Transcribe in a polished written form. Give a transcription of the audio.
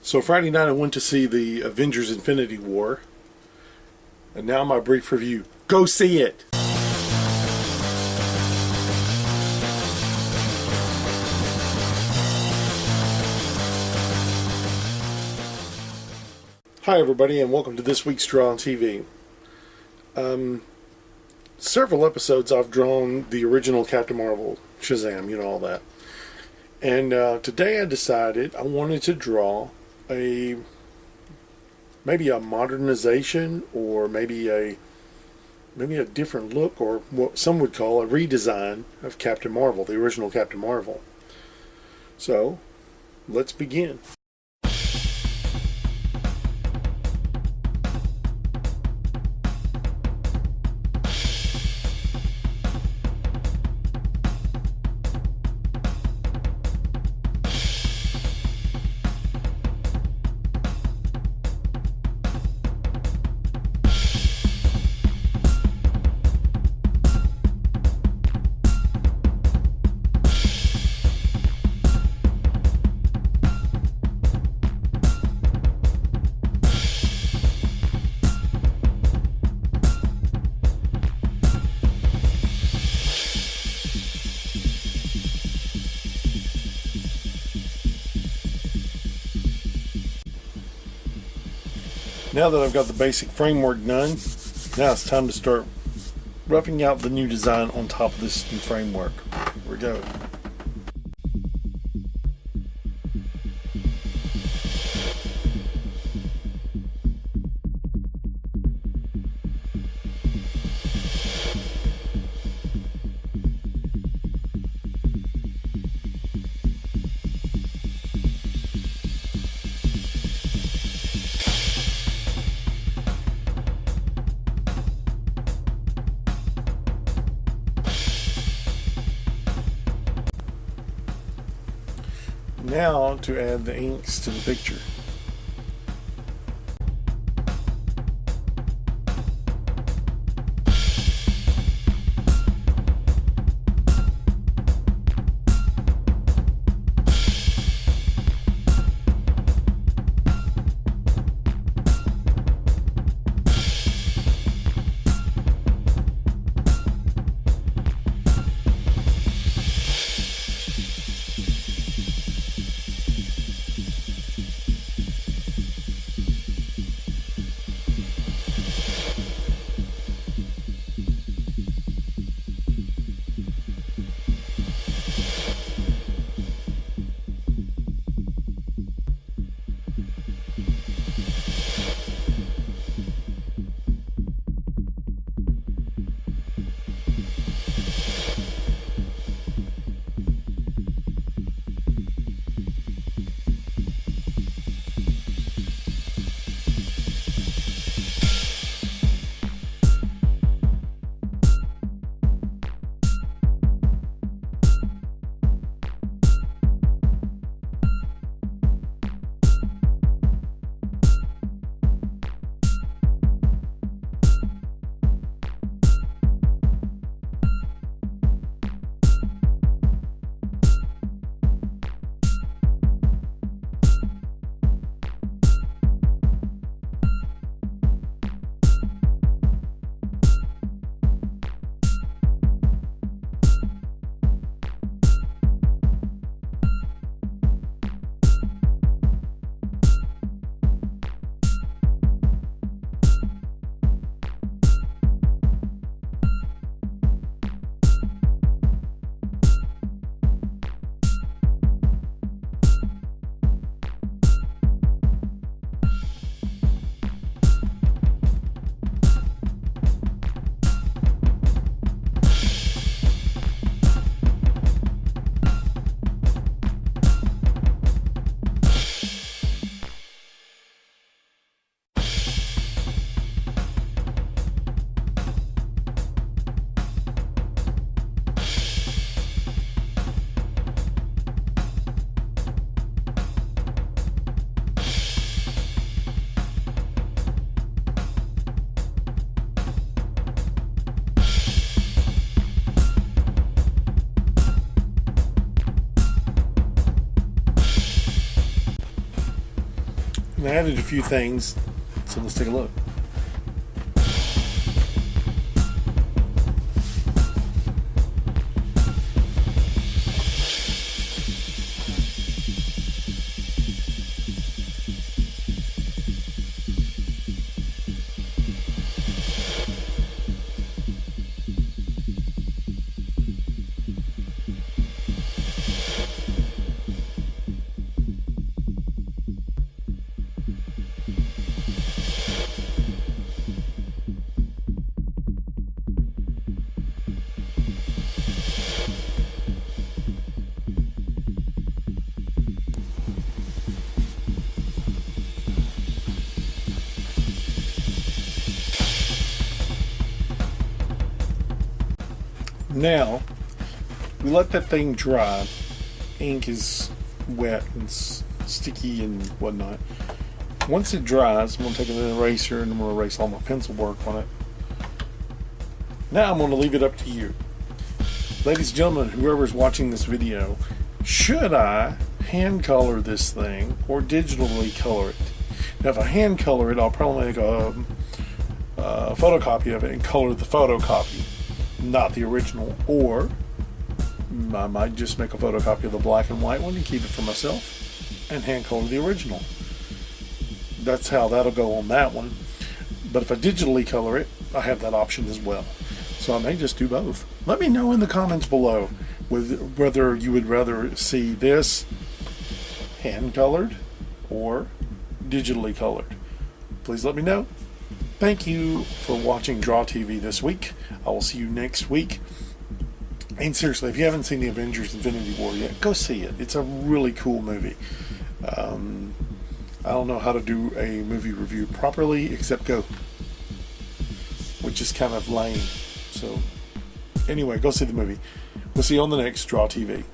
So Friday night I went to see the Avengers Infinity War. And now my brief review. Go see it! Hi everybody, and welcome to this week's Draw on TV. Several episodes I've drawn the original Captain Marvel, Shazam, you know, all that. And today I decided I wanted to draw maybe a modernization, or maybe a different look, or what some would call a redesign of Captain Marvel, the original Captain Marvel. So, let's begin. Now that I've got the basic framework done, now it's time to start roughing out the new design on top of this new framework. Here we go. Now to add the inks to the picture. and I added a few things, so let's take a look. Now, we let that thing dry. Ink is wet and sticky and whatnot. Once it dries, I'm going to take an eraser and I'm going to erase all my pencil work on it. Now I'm going to leave it up to you. Ladies and gentlemen, whoever's watching this video, should I hand color this thing or digitally color it? Now, if I hand color it, I'll probably make a photocopy of it and color the photocopy, not the original, or I might just make a photocopy of the black and white one and keep it for myself and hand color the original. That's how that'll go on that one. But if I digitally color it, I have that option as well. So I may just do both. Let me know in the comments below whether you would rather see this hand colored or digitally colored. Please let me know. Thank you for watching Draw TV this week. I will see you next week. And seriously, if you haven't seen the Avengers Infinity War yet, go see it. It's a really cool movie. I don't know how to do a movie review properly except go, which is kind of lame. So anyway, go see the movie. We'll see you on the next Draw TV.